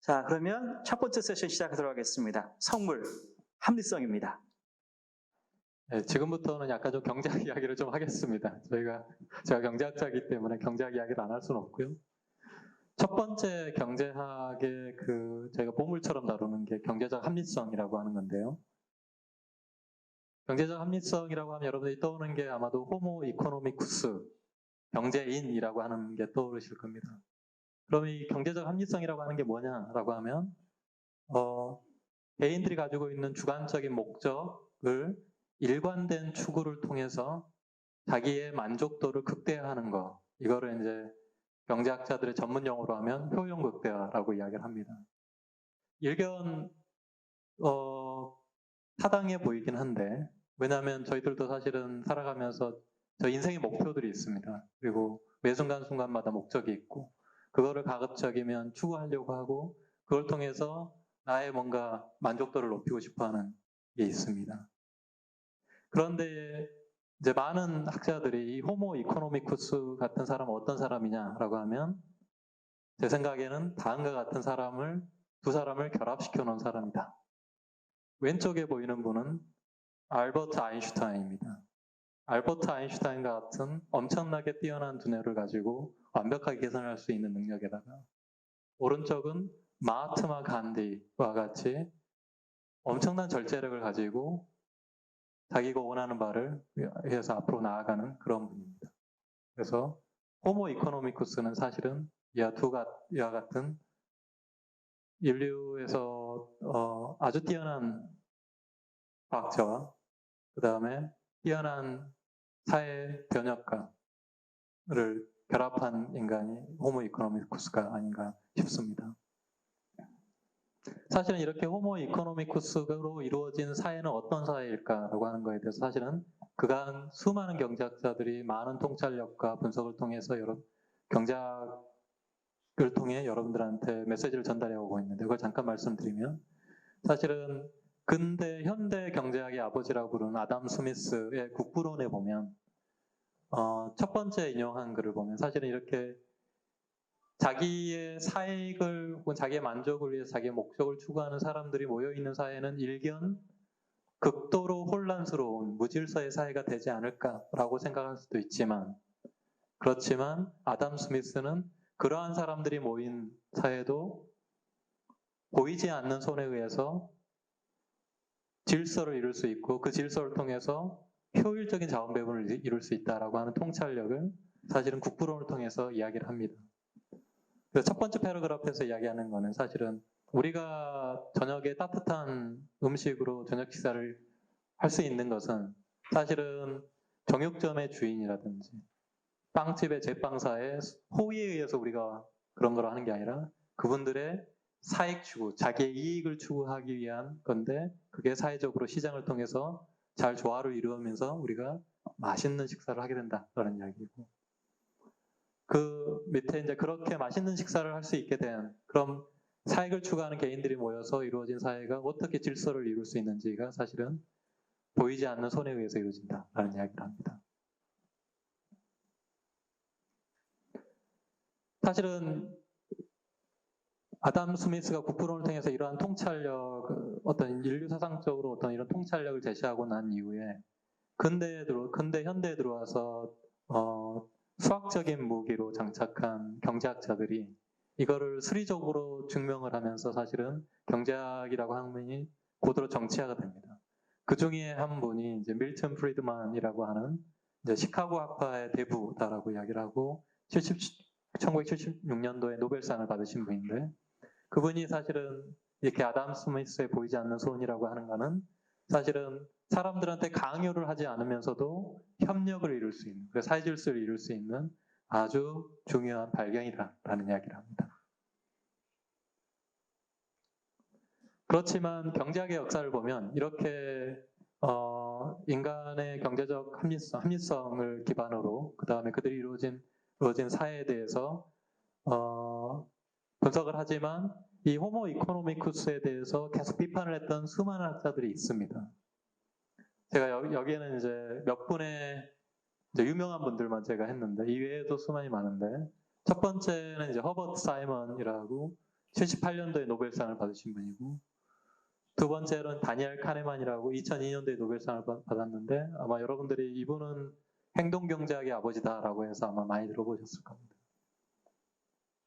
자, 그러면 첫 번째 세션 시작하도록 하겠습니다. 성물, 합리성입니다. 네, 지금부터는 약간 좀 경제학 이야기를 좀 하겠습니다. 제가 경제학자이기 때문에 경제학 이야기를 안 할 수는 없고요. 첫 번째 경제학의 저희가 보물처럼 다루는 게 경제적 합리성이라고 하는 건데요. 경제적 합리성이라고 하면 여러분들이 떠오르는 게 아마도 호모 이코노미쿠스, 경제인이라고 하는 게 떠오르실 겁니다. 그럼 이 경제적 합리성이라고 하는 게 뭐냐라고 하면 개인들이 가지고 있는 주관적인 목적을 일관된 추구를 통해서 자기의 만족도를 극대화하는 거, 이거를 이제 경제학자들의 전문 용어로 하면 효용 극대화라고 이야기를 합니다. 일견 타당해 보이긴 한데, 왜냐하면 저희들도 사실은 살아가면서 저희 인생의 목표들이 있습니다. 그리고 매 순간순간마다 목적이 있고, 그거를 가급적이면 추구하려고 하고, 그걸 통해서 나의 뭔가 만족도를 높이고 싶어하는 게 있습니다. 그런데 이제 많은 학자들이 이 호모 이코노미쿠스 같은 사람은 어떤 사람이냐라고 하면, 제 생각에는 다음과 같은 두 사람을 결합시켜 놓은 사람이다. 왼쪽에 보이는 분은 알버트 아인슈타인입니다. 알버트 아인슈타인과 같은 엄청나게 뛰어난 두뇌를 가지고 완벽하게 계산할 수 있는 능력에다가, 오른쪽은 마하트마 간디와 같이 엄청난 절제력을 가지고 자기가 원하는 바를 위해서 앞으로 나아가는 그런 분입니다. 그래서 호모 이코노미쿠스는 사실은 이와 같은 인류에서 아주 뛰어난 과학자와 그 다음에 뛰어난 사회 변혁가를 결합한 인간이 호모 이코노미쿠스가 아닌가 싶습니다. 사실은 이렇게 호모 이코노미쿠스로 이루어진 사회는 어떤 사회일까라고 하는 거에 대해서 사실은 그간 수많은 경제학자들이 많은 통찰력과 분석을 통해서 경제학을 통해 여러분들한테 메시지를 전달해 오고 있는데, 그걸 잠깐 말씀드리면, 사실은 현대 경제학의 아버지라고 부르는 아담 스미스의 국부론에 보면 첫 번째 인용한 글을 보면 사실은 이렇게 자기의 사익을 혹은 자기의 만족을 위해서 자기의 목적을 추구하는 사람들이 모여있는 사회는 일견 극도로 혼란스러운 무질서의 사회가 되지 않을까라고 생각할 수도 있지만, 그렇지만 아담 스미스는 그러한 사람들이 모인 사회도 보이지 않는 손에 의해서 질서를 이룰 수 있고, 그 질서를 통해서 효율적인 자원 배분을 이룰 수 있다라고 하는 통찰력을 사실은 국부론을 통해서 이야기를 합니다. 그래서 첫 번째 패러그래프에서 이야기하는 거는 사실은 우리가 저녁에 따뜻한 음식으로 저녁 식사를 할 수 있는 것은 사실은 정육점의 주인이라든지 빵집의 제빵사의 호의에 의해서 우리가 그런 걸 하는 게 아니라 그분들의 사익 추구, 자기의 이익을 추구하기 위한 건데, 그게 사회적으로 시장을 통해서 잘 조화를 이루면서 우리가 맛있는 식사를 하게 된다라는 이야기고, 그 밑에 이제 그렇게 맛있는 식사를 할 수 있게 된, 그럼 사익을 추구하는 개인들이 모여서 이루어진 사회가 어떻게 질서를 이룰 수 있는지가 사실은 보이지 않는 손에 의해서 이루어진다라는 이야기를 합니다. 사실은 아담 스미스가 국부론을 통해서 이러한 통찰력, 어떤 인류 사상적으로 어떤 이런 통찰력을 제시하고 난 이후에 현대에 들어와서 수학적인 무기로 장착한 경제학자들이 이거를 수리적으로 증명을 하면서 사실은 경제학이라고 하는 분이 고도로 정치화가 됩니다. 그 중에 한 분이 이제 밀턴 프리드만이라고 하는 이제 시카고 학파의 대부다라고 이야기를 하고 1976년도에 노벨상을 받으신 분인데, 그분이 사실은 이렇게 아담 스미스의 보이지 않는 손이라고 하는 거는 사실은 사람들한테 강요를 하지 않으면서도 협력을 이룰 수 있는, 그래서 사회 질서를 이룰 수 있는 아주 중요한 발견이라는 이야기를 합니다. 그렇지만 경제학의 역사를 보면 이렇게 인간의 경제적 합리성을 기반으로 그 다음에 그들이 이루어진 사회에 대해서 분석을 하지만 이 호모 이코노미쿠스에 대해서 계속 비판을 했던 수많은 학자들이 있습니다. 제가 여기에는 이제 몇 분의 이제 유명한 분들만 제가 했는데, 이 외에도 수많이 많은데, 첫 번째는 이제 허버트 사이먼이라고 78년도에 노벨상을 받으신 분이고, 두 번째는 다니엘 카네만이라고 2002년도에 노벨상을 받았는데, 아마 여러분들이 이분은 행동경제학의 아버지다라고 해서 아마 많이 들어보셨을 겁니다.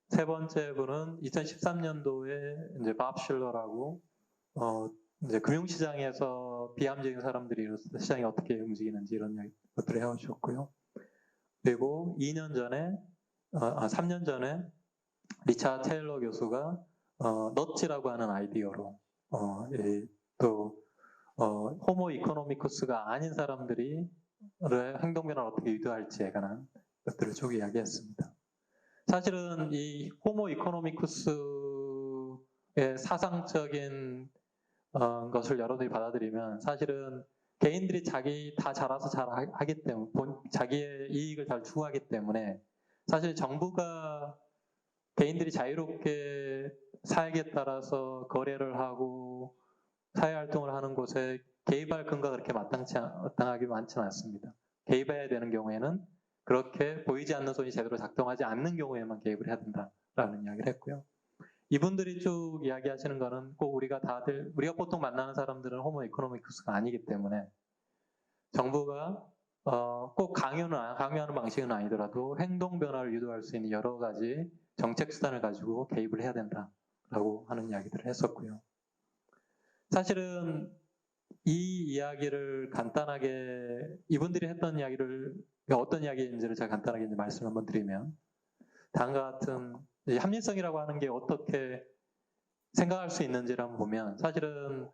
세 번째 분은 2013년도에 이제 밥 실러라고 이제 금융시장에서 비합리적인 사람들이 시장이 어떻게 움직이는지 이런 것들을 해오셨고요. 그리고 3년 전에 리차드 테일러 교수가 넛지라고 하는 아이디어로 호모 이코노미쿠스가 아닌 사람들이 행동 변화를 어떻게 유도할지에 관한 것들을 쭉 이야기했습니다. 사실은 이 호모 이코노미쿠스의 사상적인 것을 여러분들이 받아들이면 사실은 개인들이 자기 다 잘해서 잘하기 때문에 자기의 이익을 잘 추구하기 때문에 사실 정부가 개인들이 자유롭게 사역에 따라서 거래를 하고 사회활동을 하는 곳에 개입할 근거가 그렇게 마땅하게 많지는 않습니다. 개입해야 되는 경우에는 그렇게 보이지 않는 손이 제대로 작동하지 않는 경우에만 개입을 해야 된다라는 이야기를 했고요. 이분들이 쭉 이야기하시는 거는 꼭 우리가 보통 만나는 사람들은 호모 이코노미쿠스가 아니기 때문에 정부가 꼭 강요하는 방식은 아니더라도 행동 변화를 유도할 수 있는 여러 가지 정책 수단을 가지고 개입을 해야 된다라고 하는 이야기들을 했었고요. 사실은 이 이야기를 간단하게 이분들이 했던 이야기를 어떤 이야기인지를 제가 간단하게 이제 말씀을 한번 드리면 다음과 같은 합리성이라고 하는 게 어떻게 생각할 수 있는지를 한번 보면 사실은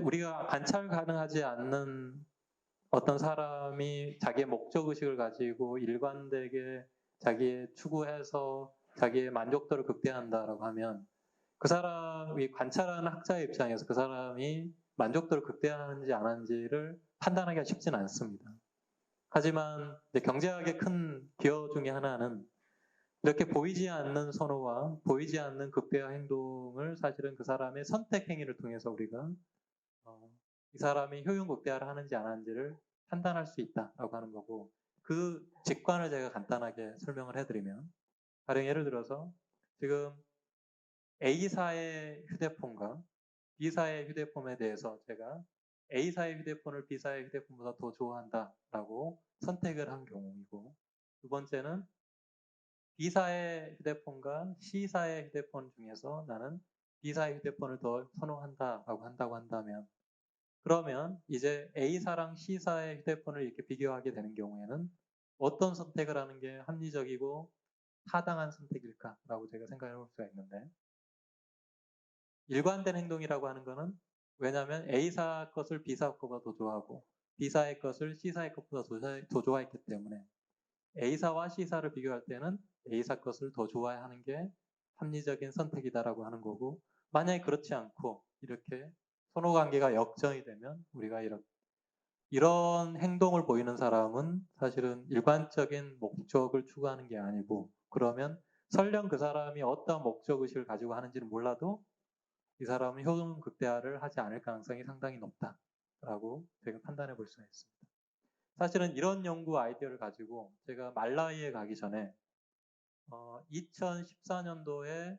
우리가 관찰 가능하지 않는 어떤 사람이 자기의 목적의식을 가지고 일관되게 자기의 추구해서 자기의 만족도를 극대화한다라고 하면 그 사람이 관찰하는 학자의 입장에서 그 사람이 만족도를 극대화하는지 안 하는지를 판단하기가 쉽지는 않습니다. 하지만 경제학의 큰 기여 중에 하나는 이렇게 보이지 않는 선호와 보이지 않는 극대화 행동을 사실은 그 사람의 선택 행위를 통해서 우리가 이 사람이 효용 극대화를 하는지 안 하는지를 판단할 수 있다라고 하는 거고 그 직관을 제가 간단하게 설명을 해드리면 가령 예를 들어서 지금 A사의 휴대폰과 B사의 휴대폰에 대해서 제가 A사의 휴대폰을 B사의 휴대폰보다 더 좋아한다라고 선택을 한 경우이고 두 번째는 B사의 휴대폰과 C사의 휴대폰 중에서 나는 B사의 휴대폰을 더 선호한다라고 한다면 그러면 이제 A사랑 C사의 휴대폰을 이렇게 비교하게 되는 경우에는 어떤 선택을 하는 게 합리적이고 타당한 선택일까라고 제가 생각해 볼 수가 있는데 일관된 행동이라고 하는 거는 왜냐하면 A사 것을 B사 것보다 더 좋아하고 B사의 것을 C사의 것보다 더 좋아했기 때문에 A사와 C사를 비교할 때는 A사 것을 더 좋아하는 게 합리적인 선택이다라고 하는 거고 만약에 그렇지 않고 이렇게 선호 관계가 역전이 되면 우리가 이런 행동을 보이는 사람은 사실은 일관적인 목적을 추구하는 게 아니고 그러면 설령 그 사람이 어떤 목적의식을 가지고 하는지는 몰라도 이 사람은 효용 극대화를 하지 않을 가능성이 상당히 높다라고 제가 판단해 볼 수가 있습니다. 사실은 이런 연구 아이디어를 가지고 제가 말라위에 가기 전에 2014년도에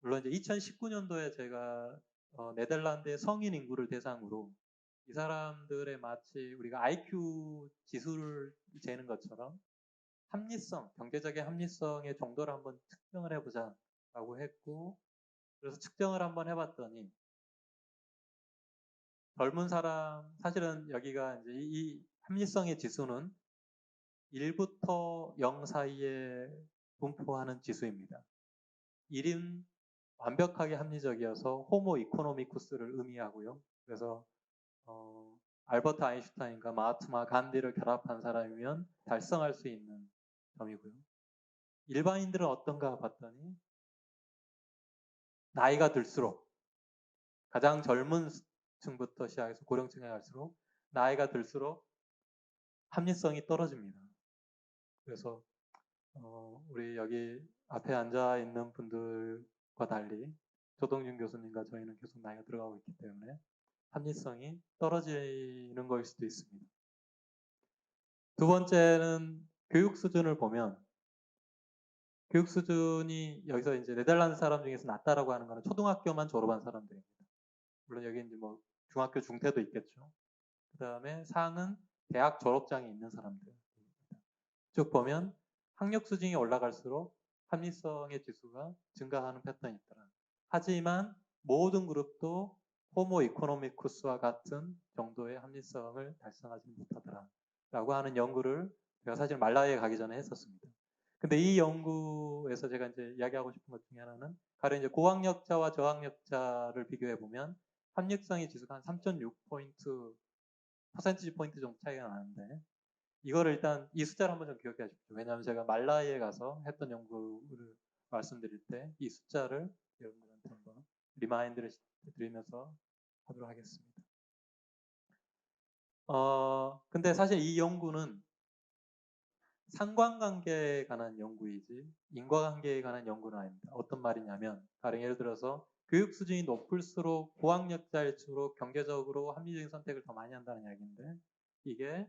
물론 이제 2019년도에 제가 네덜란드의 성인 인구를 대상으로 이 사람들의 마치 우리가 IQ 지수를 재는 것처럼 경제적인 합리성의 정도를 한번 측정을 해보자라고 했고 그래서 측정을 한번 해봤더니 젊은 사람 사실은 여기가 이제 이 합리성의 지수는 1부터 0 사이에 분포하는 지수입니다. 1은 완벽하게 합리적이어서 호모 이코노미쿠스를 의미하고요. 그래서 알버트 아인슈타인과 마하트마 간디를 결합한 사람이면 달성할 수 있는 점이고요. 일반인들은 어떤가 봤더니 나이가 들수록 가장 젊은 층부터 시작해서 고령층에 갈수록 나이가 들수록 합리성이 떨어집니다. 그래서 우리 여기 앞에 앉아 있는 분들과 달리 조동준 교수님과 저희는 계속 나이가 들어가고 있기 때문에 합리성이 떨어지는 거일 수도 있습니다. 두 번째는 교육 수준을 보면 교육 수준이 여기서 이제 네덜란드 사람 중에서 낮다라고 하는 거는 초등학교만 졸업한 사람들입니다. 물론 여기 이제 뭐 중학교 중퇴도 있겠죠. 그 다음에 상은 대학 졸업장이 있는 사람들. 쭉 보면 학력 수준이 올라갈수록 합리성의 지수가 증가하는 패턴이 있더라. 하지만 모든 그룹도 호모 이코노미쿠스와 같은 정도의 합리성을 달성하지 못하더라. 라고 하는 연구를 제가 사실 말라이에 가기 전에 했었습니다. 근데 이 연구에서 제가 이제 이야기하고 싶은 것 중에 하나는 가령 이제 고학력자와 저학력자를 비교해 보면 합력성의 지수가 한 3.6포인트, 퍼센티지 포인트 정도 차이가 나는데 이거를 일단 이 숫자를 한번 좀 기억해 주십시오. 왜냐하면 제가 말라이에 가서 했던 연구를 말씀드릴 때 이 숫자를 여러분들한테 한번 리마인드를 드리면서 하도록 하겠습니다. 근데 사실 이 연구는 상관관계에 관한 연구이지 인과관계에 관한 연구는 아닙니다. 어떤 말이냐면 가령 예를 들어서 교육 수준이 높을수록 고학력자일수록 경제적으로 합리적인 선택을 더 많이 한다는 이야기인데 이게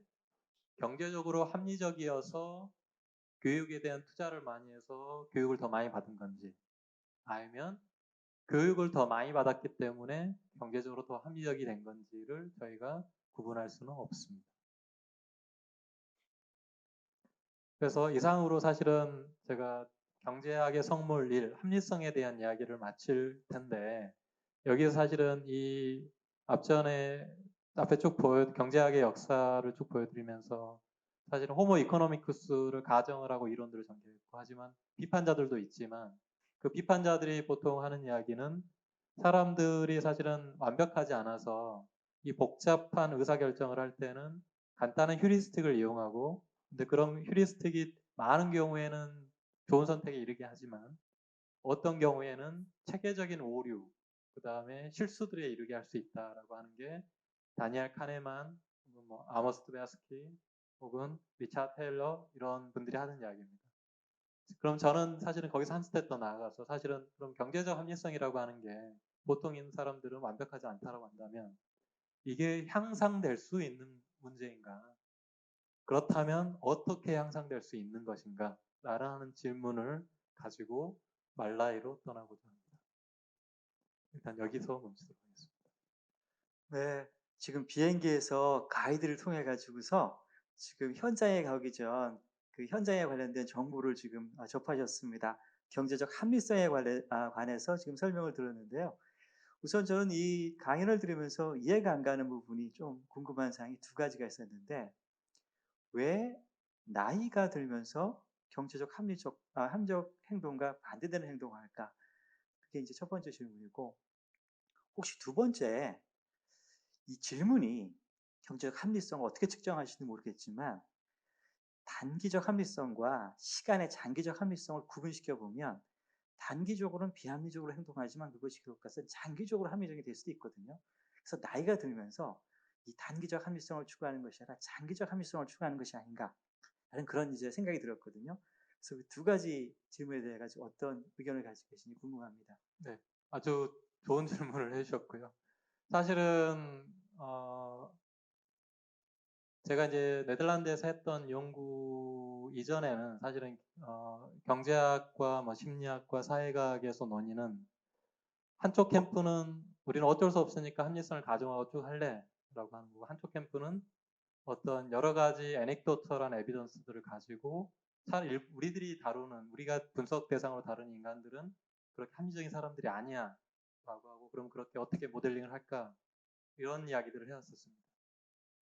경제적으로 합리적이어서 교육에 대한 투자를 많이 해서 교육을 더 많이 받은 건지 아니면 교육을 더 많이 받았기 때문에 경제적으로 더 합리적이 된 건지를 저희가 구분할 수는 없습니다. 그래서 이상으로 사실은 제가 경제학의 성물 1, 합리성에 대한 이야기를 마칠 텐데 여기서 사실은 이 앞에 쭉 경제학의 역사를 쭉 보여드리면서 사실은 호모 이코노미쿠스를 가정을 하고 이론들을 전개했고 하지만 비판자들도 있지만 그 비판자들이 보통 하는 이야기는 사람들이 사실은 완벽하지 않아서 이 복잡한 의사결정을 할 때는 간단한 휴리스틱을 이용하고 근데 그런 휴리스틱이 많은 경우에는 좋은 선택에 이르게 하지만 어떤 경우에는 체계적인 오류, 그 다음에 실수들에 이르게 할 수 있다라고 하는 게 다니엘 카네만, 혹은 뭐 아머스 트베스키, 혹은 리차드 테일러 이런 분들이 하는 이야기입니다. 그럼 저는 사실은 거기서 한 스텝 더 나아가서 사실은 그럼 경제적 합리성이라고 하는 게 보통 있는 사람들은 완벽하지 않다라고 한다면 이게 향상될 수 있는 문제인가? 그렇다면 어떻게 향상될 수 있는 것인가? 라는 질문을 가지고 말라이로 떠나고자 합니다. 일단 여기서 멈추도록 하겠습니다. 네, 지금 비행기에서 가이드를 통해 가지고서 지금 현장에 가기 전 그 현장에 관련된 정보를 지금 접하셨습니다. 경제적 합리성에 관해서 지금 설명을 들었는데요. 우선 저는 이 강연을 들으면서 이해가 안 가는 부분이 좀 궁금한 사항이 두 가지가 있었는데 왜 나이가 들면서 경제적 합리적 행동과 반대되는 행동을 할까? 그게 이제 첫 번째 질문이고 혹시 두 번째 이 질문이 경제적 합리성을 어떻게 측정하시는지 모르겠지만 단기적 합리성과 시간의 장기적 합리성을 구분시켜 보면 단기적으로는 비합리적으로 행동하지만 그것이 결국은 장기적으로 합리적이 될 수도 있거든요. 그래서 나이가 들면서 이 단기적 합리성을 추구하는 것이 아니라 장기적 합리성을 추구하는 것이 아닌가 하는 그런 이제 생각이 들었거든요. 그래서 그 두 가지 질문에 대해 가지고 어떤 의견을 가지고 계신지 궁금합니다. 네, 아주 좋은 질문을 해주셨고요. 사실은 제가 이제 네덜란드에서 했던 연구 이전에는 사실은 경제학과 뭐 심리학과 사회과학에서 논의는 한쪽 캠프는 우리는 어쩔 수 없으니까 합리성을 가정하고 쭉 할래라고 하는 거고 한쪽 캠프는 어떤 여러 가지 애넥도터란 에비던스들을 가지고 우리들이 다루는 우리가 분석 대상으로 다루는 인간들은 그렇게 합리적인 사람들이 아니야 라고 하고 그럼 그렇게 어떻게 모델링을 할까 이런 이야기들을 해왔었습니다.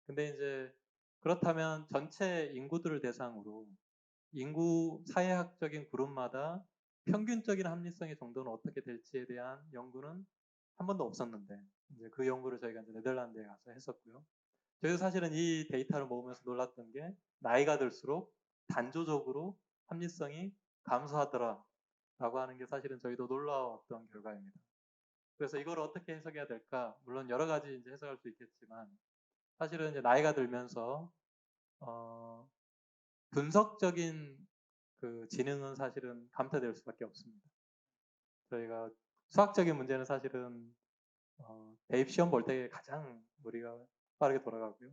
근데 이제 그렇다면 전체 인구들을 대상으로 인구 사회학적인 그룹마다 평균적인 합리성의 정도는 어떻게 될지에 대한 연구는 한 번도 없었는데 이제 그 연구를 저희가 이제 네덜란드에 가서 했었고요. 저희도 사실은 이 데이터를 모으면서 놀랐던 게 나이가 들수록 단조적으로 합리성이 감소하더라 라고 하는 게 사실은 저희도 놀라웠던 결과입니다. 그래서 이걸 어떻게 해석해야 될까? 물론 여러 가지 이제 해석할 수 있겠지만 사실은 이제 나이가 들면서 분석적인 그 지능은 사실은 감퇴될 수밖에 없습니다. 저희가 수학적인 문제는 사실은 대입 시험 볼 때 가장 머리가 빠르게 돌아가고요.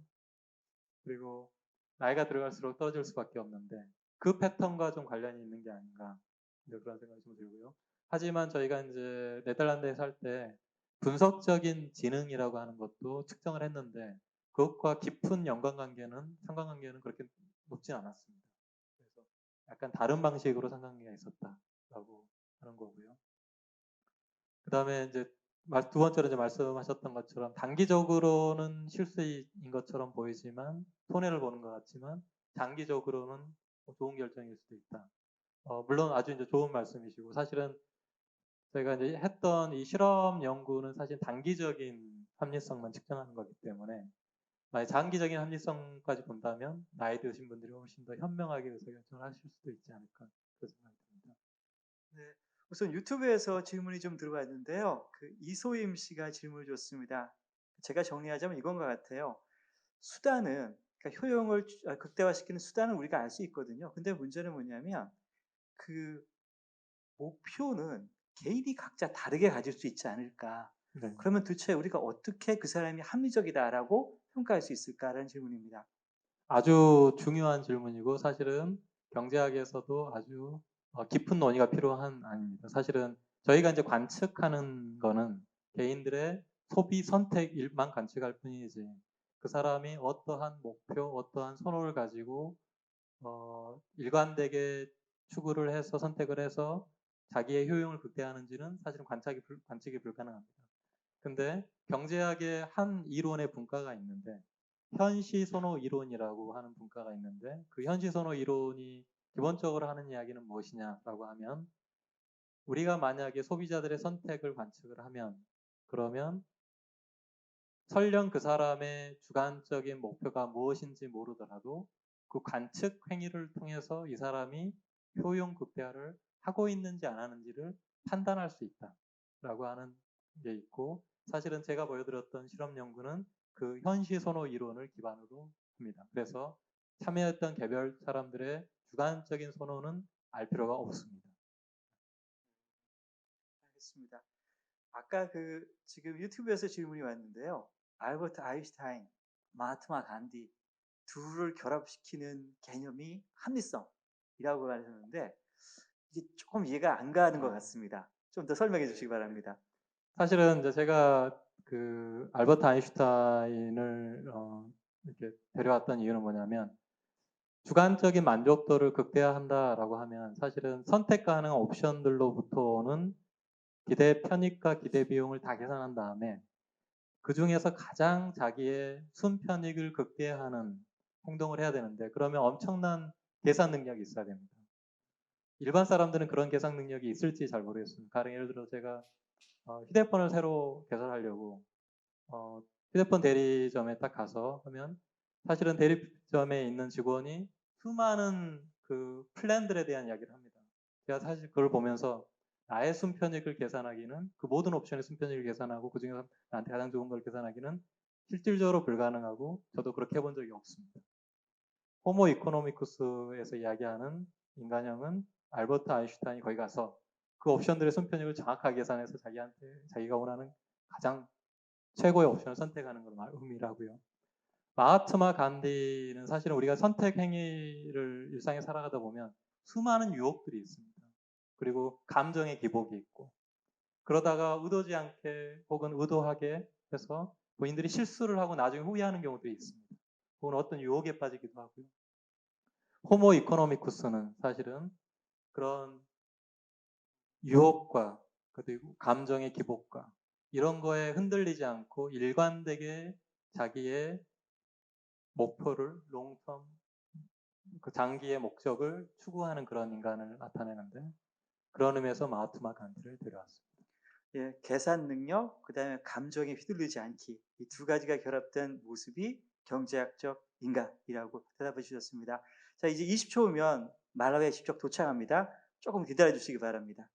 그리고 나이가 들어갈수록 떨어질 수밖에 없는데 그 패턴과 좀 관련이 있는 게 아닌가 이제 그런 생각이 좀 들고요. 하지만 저희가 이제 네덜란드에 살 때 분석적인 지능이라고 하는 것도 측정을 했는데 그것과 깊은 상관관계는 그렇게 높진 않았습니다. 그래서 약간 다른 방식으로 상관관계가 있었다라고 하는 거고요. 그 다음에 이제 두 번째로 이제 말씀하셨던 것처럼 단기적으로는 실수인 것처럼 보이지만 손해를 보는 것 같지만 장기적으로는 좋은 결정일 수도 있다. 물론 아주 이제 좋은 말씀이시고 사실은 저희가 이제 했던 이 실험 연구는 사실 단기적인 합리성만 측정하는 거기 때문에 만약 장기적인 합리성까지 본다면 나이 드신 분들이 훨씬 더 현명하게 의사결정을 하실 수도 있지 않을까 그런 생각이 듭니다. 네. 우선 유튜브에서 질문이 좀 들어왔는데요. 그 이소임 씨가 질문을 줬습니다. 제가 정리하자면 이건 것 같아요. 수단은, 그러니까 효용을 극대화시키는 수단은 우리가 알 수 있거든요. 근데 문제는 뭐냐면 그 목표는 개인이 각자 다르게 가질 수 있지 않을까. 네. 그러면 도대체 우리가 어떻게 그 사람이 합리적이다라고 평가할 수 있을까라는 질문입니다. 아주 중요한 질문이고 사실은 경제학에서도 아주 깊은 논의가 필요한 안입니다. 사실은 저희가 이제 관측하는 거는 개인들의 소비 선택만 관측할 뿐이지 그 사람이 어떠한 목표, 어떠한 선호를 가지고 일관되게 추구를 해서 선택을 해서 자기의 효용을 극대화하는지는 사실은 관측이 불가능합니다. 근데 경제학의 한 이론의 분과가 있는데 현시 선호 이론이라고 하는 분과가 있는데 그 현시 선호 이론이 기본적으로 하는 이야기는 무엇이냐라고 하면 우리가 만약에 소비자들의 선택을 관측을 하면 그러면 설령 그 사람의 주관적인 목표가 무엇인지 모르더라도 그 관측 행위를 통해서 이 사람이 효용 극대화를 하고 있는지 안 하는지를 판단할 수 있다라고 하는 게 있고 사실은 제가 보여드렸던 실험 연구는 그 현시 선호 이론을 기반으로 합니다. 그래서 참여했던 개별 사람들의 주관적인 선호는 알 필요가 없습니다. 알겠습니다. 아까 지금 유튜브에서 질문이 왔는데요. 알버트 아인슈타인, 마하트마 간디 둘을 결합시키는 개념이 합리성이라고 하셨는데 이게 조금 이해가 안 가는 것 같습니다. 좀 더 설명해 주시기 바랍니다. 사실은 이제 제가 그 알버트 아인슈타인을 이렇게 데려왔던 이유는 뭐냐면 주관적인 만족도를 극대화한다라고 하면 사실은 선택 가능한 옵션들로부터는 기대 편익과 기대 비용을 다 계산한 다음에 그 중에서 가장 자기의 순편익을 극대화하는 행동을 해야 되는데 그러면 엄청난 계산 능력이 있어야 됩니다. 일반 사람들은 그런 계산 능력이 있을지 잘 모르겠습니다. 가령 예를 들어 제가 휴대폰을 새로 개설하려고 휴대폰 대리점에 딱 가서 하면 사실은 대리점에 있는 직원이 수많은 그 플랜들에 대한 이야기를 합니다. 제가 사실 그걸 보면서 나의 순편익을 계산하기는 그 모든 옵션의 순편익을 계산하고 그 중에서 나한테 가장 좋은 걸 계산하기는 실질적으로 불가능하고 저도 그렇게 해본 적이 없습니다. 호모 이코노미쿠스에서 이야기하는 인간형은 알버트 아인슈타인이 거기 가서 그 옵션들의 순편익을 정확하게 계산해서 자기가 원하는 가장 최고의 옵션을 선택하는 걸 의미를 하고요. 마하트마 간디는 사실은 우리가 선택 행위를 일상에 살아가다 보면 수많은 유혹들이 있습니다. 그리고 감정의 기복이 있고 그러다가 의도지 않게 혹은 의도하게 해서 본인들이 실수를 하고 나중에 후회하는 경우들이 있습니다. 혹은 어떤 유혹에 빠지기도 하고요. 호모 이코노미쿠스는 사실은 그런 유혹과 그리고 감정의 기복과 이런 거에 흔들리지 않고 일관되게 자기의 목표를 롱텀 그 장기의 목적을 추구하는 그런 인간을 나타내는데 그런 의미에서 마하트마 간디를 데려왔습니다. 예, 계산 능력, 그다음에 감정에 휘둘리지 않기 이 두 가지가 결합된 모습이 경제학적 인간이라고 대답해 주셨습니다. 자, 이제 20초 후면 말라웨 직접 도착합니다. 조금 기다려 주시기 바랍니다.